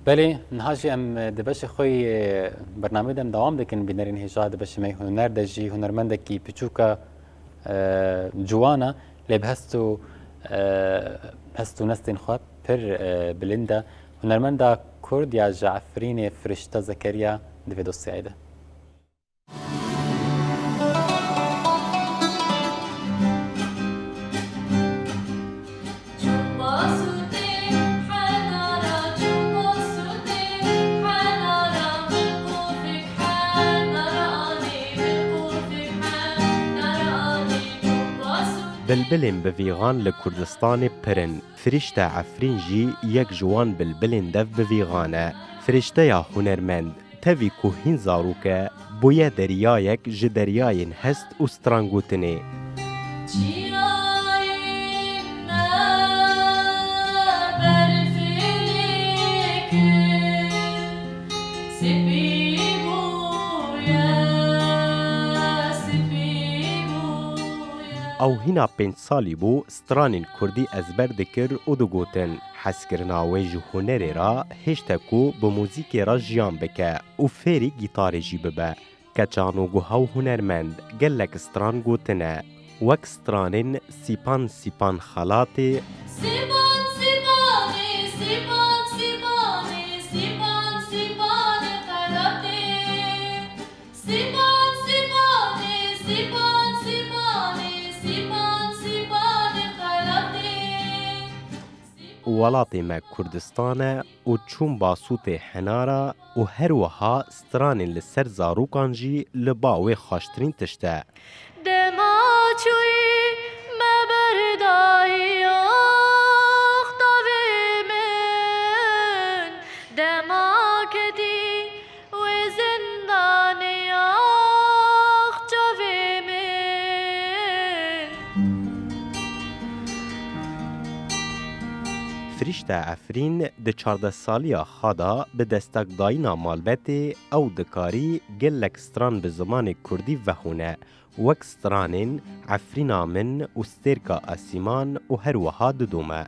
بله نهاجی ام دبش خوی برنامه دم دوام دکن بینرین هجا دبش می هنر دجی هنرمند کی پچوکا جوانا لب هستو نستین خواب پر بلندا هنرمند کرد یا جعفرین فرشته زکریا دوید السعیده بلبلین بویغان لکردستان پرن فرشته عفرین جی یک جوان بلبلین دف بویغانه فرشته یا هنرمند تاوی کوهین زاروکه بویا دریایک جدریاین هست استرانگوتنه او هنا 5 سالی بو سترانین کردی ازبر دکر و دو گوتن حس کرناوی جو هنری را هشتکو به موزیک را جیان بکه و فری گیتار جی ببه کچانو گوهاو هنرمند گلک ستران گوتنه وک سترانین سیپان خالاتی ولاتی ما کردستانه و چون باسوت حنارا و هر وها سترانین لسر زاروکان جی لباوی خاشترین تشته فرشته عفرین ده 14 سالیا خادا به دستک داینا مالبتی او دکاری گلک ستران به زمان کردی وحونه وک سترانین عفرینا من و سترکا اسیمان و هر وها ددومه